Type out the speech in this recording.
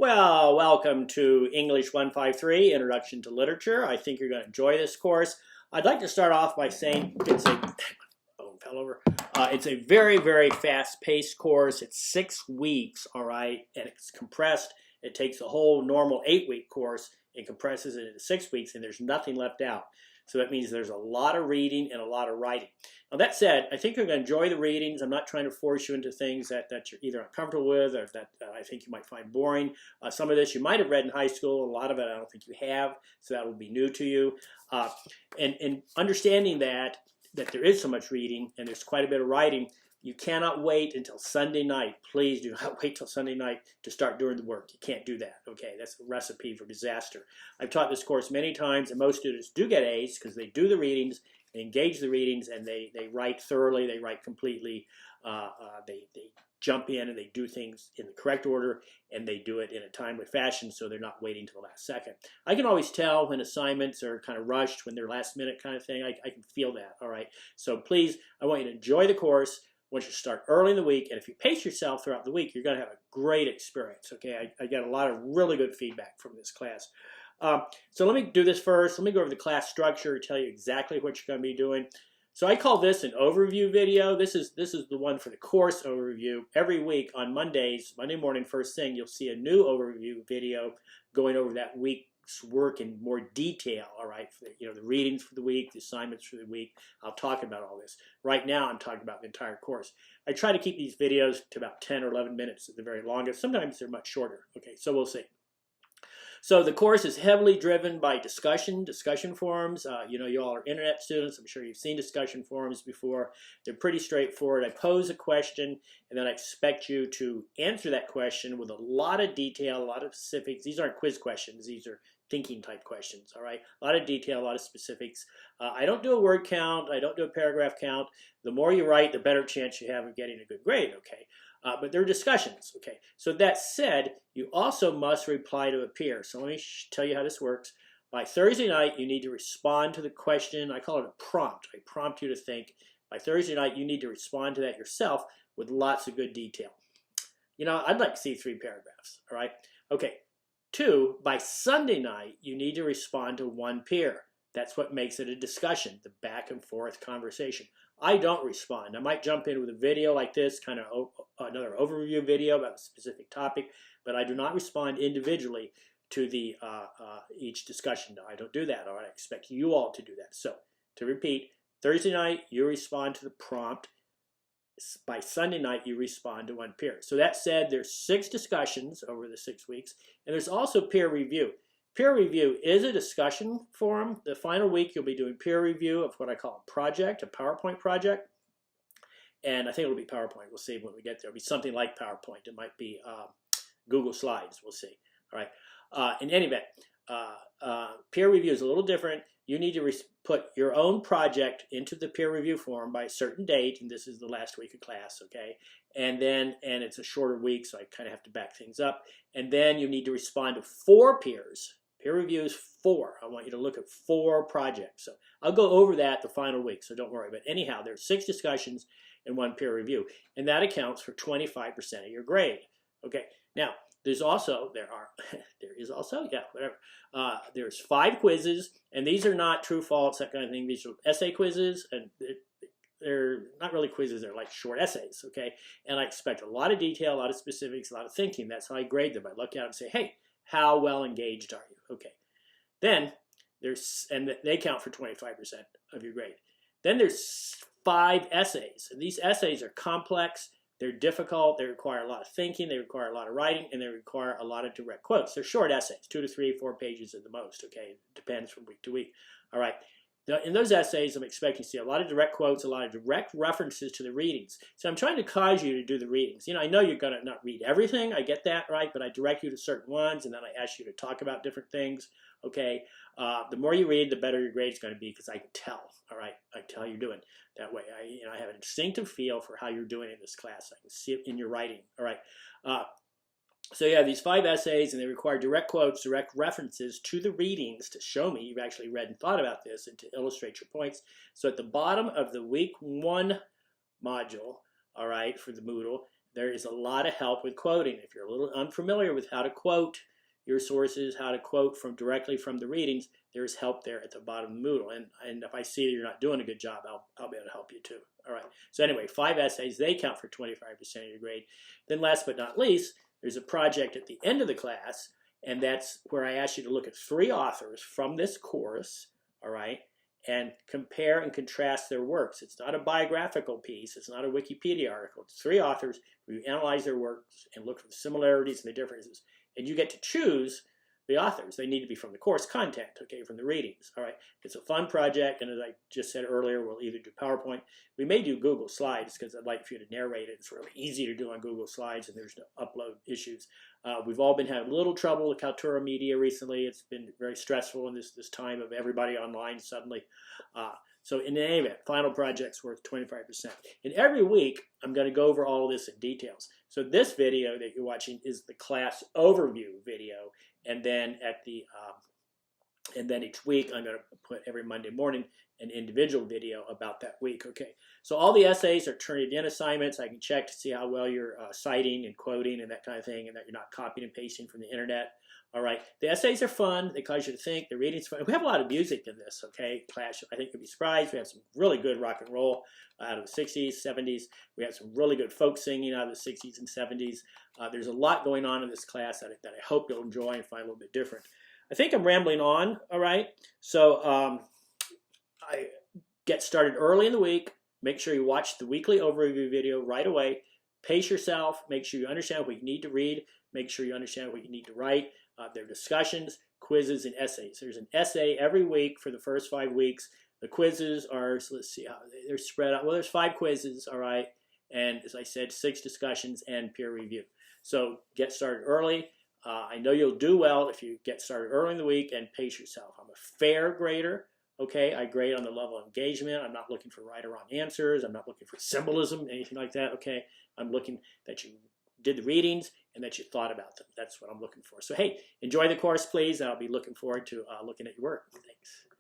Well, welcome to English 153, Introduction to Literature. I think you're going to enjoy this course. I'd like to start off by saying it's a very, very fast-paced course. It's 6 weeks, all right, and it's compressed. It takes a whole normal 8-week course and compresses it into 6 weeks, and there's nothing left out. So that means there's a lot of reading and a lot of writing. Now that said, I think you're going to enjoy the readings. I'm not trying to force you into things that you're either uncomfortable with or that I think you might find boring. Some of this you might have read in high school. A lot of it I don't think you have, so that will be new to you. And understanding that there is so much reading and there's quite a bit of writing, you cannot wait until Sunday night. Please do not wait till Sunday night to start doing the work. You can't do that, okay? That's a recipe for disaster. I've taught this course many times, and most students do get A's because they do the readings, they engage the readings, and they write thoroughly, they write completely, they jump in and they do things in the correct order, and they do it in a timely fashion so they're not waiting till the last second. I can always tell when assignments are kind of rushed, when they're last minute kind of thing. I can feel that, all right? So please, I want you to enjoy the course. I want you to start early in the week, and if you pace yourself throughout the week, you're going to have a great experience, okay? I got a lot of really good feedback from this class. So let me do this first. Let me go over the class structure, tell you exactly what you're going to be doing. So I call this an overview video. This is the one for the course overview. Every week on Mondays, Monday morning, first thing, you'll see a new overview video going over that week's work in more detail, all right? The readings for the week, the assignments for the week. I'll talk about all this. Right now, I'm talking about the entire course. I try to keep these videos to about 10 or 11 minutes at the very longest. Sometimes they're much shorter. Okay, so we'll see. So the course is heavily driven by discussion forums. You all are internet students. I'm sure you've seen discussion forums before. They're pretty straightforward. I pose a question, and then I expect you to answer that question with a lot of detail, a lot of specifics. These aren't quiz questions. These are thinking type questions, all right? A lot of detail, a lot of specifics. I don't do a word count. I don't do a paragraph count. The more you write, the better chance you have of getting a good grade, okay? But they're discussions, okay? So that said, you also must reply to a peer. So let me tell you how this works. By Thursday night, you need to respond to the question. I call it a prompt. I prompt you to think. By Thursday night, you need to respond to that yourself with lots of good detail. I'd like to see 3 paragraphs, all right? Okay, 2, by Sunday night, you need to respond to 1 peer. That's what makes it a discussion, the back and forth conversation. I don't respond. I might jump in with a video like this, kind of another overview video about a specific topic, but I do not respond individually to the each discussion. No, I don't do that, or I expect you all to do that. So, to repeat, Thursday night, you respond to the prompt. By Sunday night, you respond to 1 peer. So that said, there's 6 discussions over the 6 weeks, and there's also peer review. Peer review is a discussion forum. The final week, you'll be doing peer review of what I call a project, a PowerPoint project. And I think it'll be PowerPoint. We'll see when we get there. It'll be something like PowerPoint. It might be Google Slides. We'll see. All right. In any event, peer review is a little different. You need to put your own project into the peer review form by a certain date, and this is the last week of class, okay? And it's a shorter week, so I kind of have to back things up. And then you need to respond to 4 peers. Peer review is 4. I want you to look at 4 projects. So I'll go over that the final week, so don't worry. But anyhow, there's 6 discussions and 1 peer review, and that accounts for 25% of your grade. Okay. Now there's 5 quizzes, and these are not true, false, that kind of thing. These are essay quizzes, and they're not really quizzes. They're like short essays. Okay. And I expect a lot of detail, a lot of specifics, a lot of thinking. That's how I grade them. I look at them and say, hey, how well engaged are you? Okay. Then they count for 25% of your grade. Then there's 5 essays. And these essays are complex, they're difficult, they require a lot of thinking, they require a lot of writing, and they require a lot of direct quotes. They're short essays, 2 to 3, 4 pages at the most, okay? It depends from week to week. All right. Now, in those essays, I'm expecting to see a lot of direct quotes, a lot of direct references to the readings. So I'm trying to cause you to do the readings. I know you're going to not read everything. I get that, right? But I direct you to certain ones, and then I ask you to talk about different things, okay? The more you read, the better your grade's going to be because I can tell, all right? I can tell you're doing that way. I have an instinctive feel for how you're doing in this class. I can see it in your writing, all right? So you have these 5 essays, and they require direct quotes, direct references to the readings to show me you've actually read and thought about this and to illustrate your points. So at the bottom of the week 1 module, all right, for the Moodle, there is a lot of help with quoting. If you're a little unfamiliar with how to quote your sources, how to quote directly from the readings, there's help there at the bottom of the Moodle. And if I see that you're not doing a good job, I'll be able to help you too. All right. So anyway, 5 essays, they count for 25% of your grade. Then last but not least, there's a project at the end of the class, and that's where I ask you to look at 3 authors from this course, all right, and compare and contrast their works. It's not a biographical piece. It's not a Wikipedia article. It's 3 authors where you analyze their works and look for the similarities and the differences. And you get to choose the authors. They need to be from the course content, okay, from the readings. All right, it's a fun project, and as I just said earlier, we'll either do PowerPoint. We may do Google Slides because I'd like for you to narrate it. It's really easy to do on Google Slides, and there's no upload issues. We've all been having a little trouble with Kaltura Media recently. It's been very stressful in this time of everybody online suddenly. So in any event, final project's worth 25%. And every week, I'm going to go over all of this in details. So this video that you're watching is the class overview video. And then each week, I'm going to put every Monday morning an individual video about that week. Okay, so all the essays are Turnitin assignments. I can check to see how well you're citing and quoting and that kind of thing, and that you're not copying and pasting from the internet. All right, the essays are fun. They cause you to think. The reading's fun. We have a lot of music in this, okay, class. I think you'll be surprised. We have some really good rock and roll out of the 60s, 70s. We have some really good folk singing out of the 60s and 70s. There's a lot going on in this class that I hope you'll enjoy and find a little bit different. I think I'm rambling on, all right? So I get started early in the week. Make sure you watch the weekly overview video right away. Pace yourself. Make sure you understand what you need to read. Make sure you understand what you need to write. There are discussions, quizzes, and essays. There's an essay every week for the first 5 weeks. The quizzes are, so let's see how they're spread out. Well, there's 5 quizzes, all right? And as I said, 6 discussions and peer review. So get started early. I know you'll do well if you get started early in the week and pace yourself. I'm a fair grader. Okay, I grade on the level of engagement. I'm not looking for right or wrong answers. I'm not looking for symbolism, anything like that. Okay, I'm looking that you did the readings and that you thought about them. That's what I'm looking for. So hey, enjoy the course, please. I'll be looking forward to looking at your work. Thanks.